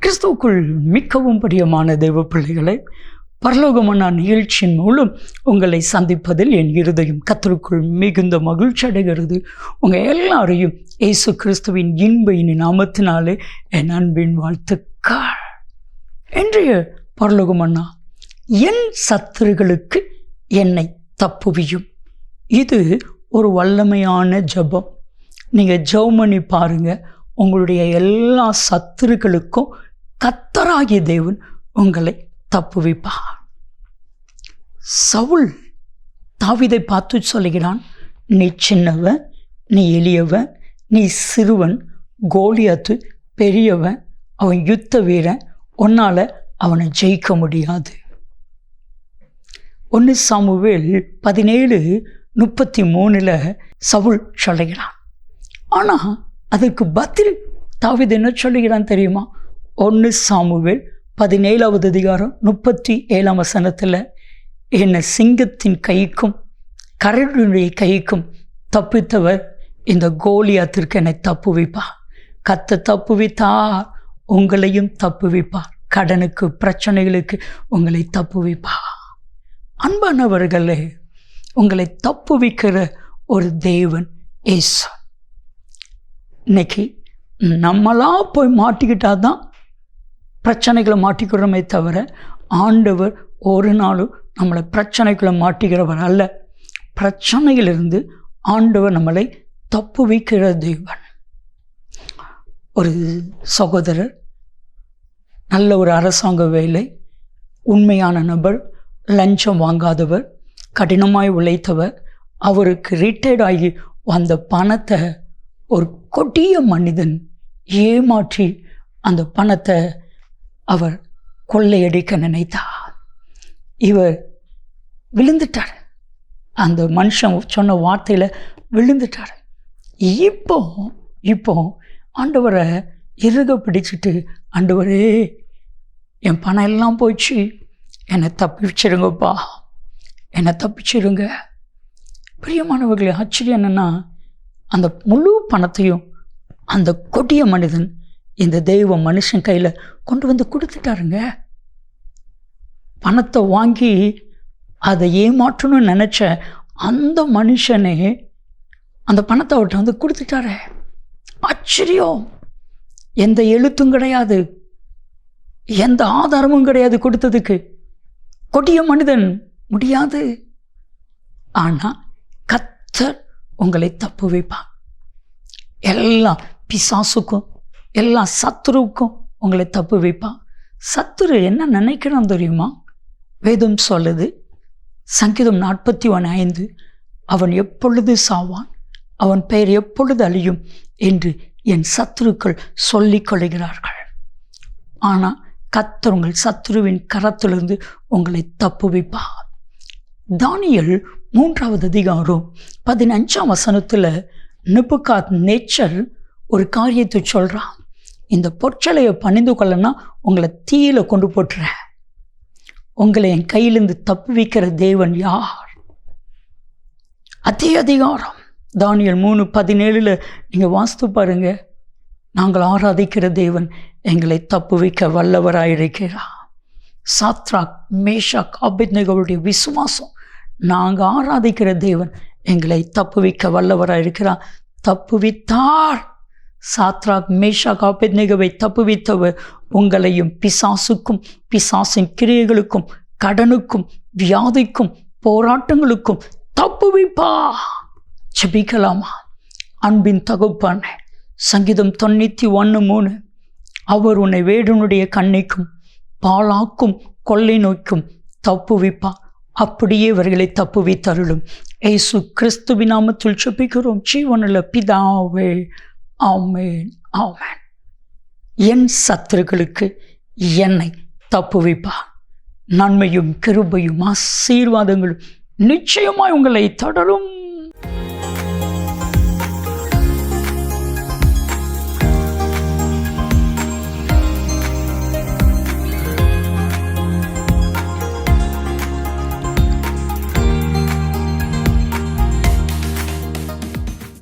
கிறிஸ்துவுக்குள் மிகவும் பிரியமான தெய்வ பிள்ளைகளை, பரலோகமான நிகழ்ச்சியின் மூலம் உங்களை சந்திப்பதில் என் இருதயம் கர்த்தருக்குள் மிகுந்த மகிழ்ச்சி அடைகிறது. உங்கள் எல்லாரையும் இயேசு கிறிஸ்துவின் இன்ப நாமத்தினாலே என் அன்பின் வாழ்த்துக்கள். இன்றைய பரலோகமன்னா, என் சத்துருகளுக்கு என்னை தப்புவியும். இது ஒரு வல்லமையான ஜெபம். நீங்கள் ஜெபம் பண்ணி பாருங்கள், உங்களுடைய எல்லா சத்துருக்களுக்கும் கர்த்தராகிய தேவன் உங்களை தப்புவிப்பார். சவுல் தாவீதை பார்த்து சொல்லுகிறான், நீ சின்னவன், நீ எளியவன், நீ சிறுவன், கோலியாத்து பெரியவன், அவன் யுத்த வீரன், உன்னால் அவனை ஜெயிக்க முடியாது. 1 சாமுவேல் 17:33 சவுல் சொல்லுகிறான். ஆனால் அதுக்கு பதில் தாவீது என்ன சொல்லுகிறான் தெரியுமா? 1 சாமுவேல் 17:37 என்னை சிங்கத்தின் கைக்கும் கரடியுடைய கைக்கும் தப்பித்தவர் இந்த கோலியாத்திற்கு என்னை தப்புவிப்பார். கர்த்தர் தப்புவித்தார், உங்களையும் தப்புவிப்பார். கடனுக்கு பிரச்சனைகளுக்கு உங்களை தப்புவிப்பார். அன்பானவர்களே, உங்களை தப்புவிக்கிற ஒரு தேவன் இயேசு. இன்னைக்கு நம்மளா போய் மாட்டிக்கிட்டாதான் பிரச்சனைகளை மாட்டிக்கிறோமே தவிர, ஆண்டவர் ஒரு நாளும் நம்மளை பிரச்சனைகளை மாட்டிக்கிறவர் அல்ல. பிரச்சனையிலிருந்து ஆண்டவர் நம்மளை தப்புவிக்கிற தேவன். ஒரு சகோதரர், நல்ல ஒரு அரசாங்க வேலை, உண்மையான நபர், லஞ்சம் வாங்காதவர், கடினமாய் உழைத்தவர். அவருக்கு ரிட்டையர்ட் ஆகி வந்த பணத்தை ஒரு கொடிய மனிதன் ஏமாற்றி அந்த பணத்தை அவர் கொள்ளையடிக்க நினைத்தார். இவர் விழுந்துட்டார். அந்த மனுஷன் சொன்ன வார்த்தையில் விழுந்துட்டார். இப்போ ஆண்டவரை இறுக பிடிச்சிட்டு, ஆண்டவரே என் பணம் எல்லாம் போயிடுச்சு, என்னை தப்பிச்சிருங்கப்பா, என்னை தப்பிச்சிருங்க. பிரியமானவர்களே, ஆச்சரியம் என்னென்னா, அந்த முழு பணத்தையும் அந்த கொடிய மனிதன் இந்த தெய்வ மனுஷன் கையில் கொண்டு வந்து கொடுத்துட்டாருங்க. பணத்தை வாங்கி அதை ஏமாற்றணும்னு நினச்ச அந்த மனுஷனே அந்த பணத்தை அவர்கிட்ட வந்து கொடுத்துட்டாரு. ஆச்சரியம்! எந்த எழுத்தும் கிடையாது, எந்த ஆதாரமும் கிடையாது கொடுத்ததுக்கு. கொடிய மனிதன் முடியாது. ஆனால் கர்த்தர் உங்களை தப்புவிப்பார். எல்லா பிசாசுக்கும் எல்லா சத்துருவுக்கும் உங்களை தப்புவிப்பான். சத்துரு என்ன நினைக்கிறான் தெரியுமா? வேதம் சொல்லுது, சங்கீதம் 41:5, அவன் எப்பொழுது சாவான், அவன் பெயர் எப்பொழுது அழியும் என்று என் சத்துருக்கள் சொல்லிக் கொள்கிறார்கள். ஆனால் கர்த்தர் உங்கள் சத்துருவின் கரத்திலிருந்து உங்களை தப்புவிப்பார். தானியேல் 3:15 நேபுகாத்நேச்சர் ஒரு காரியத்தை சொல்கிறான். இந்த பொற்சலையை பணிந்து கொள்ளனா உங்களை தீயில கொண்டு போட்டுறேன். உங்களை என் கையிலிருந்து தப்புவிக்கிற தேவன் யார்? அதே அதிகாரம் தானியேல் 3:17 நீங்கள் வாசித்து பாருங்க. நாங்கள் ஆராதிக்கிற தேவன் எங்களை தப்புவிக்க வல்லவராயிருக்கிறார். சாத்ராக், மேஷாக், ஆபேத்நேகோவுடைய விசுவாசம், நாங்கள் ஆராதிக்கிற தேவன் எங்களை தப்புவிக்க வல்லவராயிருக்கிறார். தப்புவித்தார். சாத்ராக், மேஷாக், ஆபேத்நேகோவை தப்புவித்தவர் உங்களையும் பிசாசுக்கும் பிசாசின் கிரியைகளுக்கும் கடனுக்கும் வியாதிக்கும் போராட்டங்களுக்கும் தப்புவிப்பார். ஜெபிக்கலாமா? அன்பின் தகப்பனே, சங்கீதம் 91:3, அவர் உன்னை வேடனுடைய கண்ணிக்கும் பாழாக்கும் கொள்ளை நோய்க்கும் தப்புவிப்பார். அப்படியே இவர்களை தப்புவித்தருளும். இயேசு கிறிஸ்துவின் நாமத்தில் ஜெபிக்கிறோம் ஜீவனுள்ள பிதாவே, ஆமென், ஆமென். என் சத்துருக்களுக்கு என்னை தப்புவிப்பார். நன்மையும் கிருபையும் ஆசீர்வாதங்களும் நிச்சயமாய் உங்களை தொடரும்.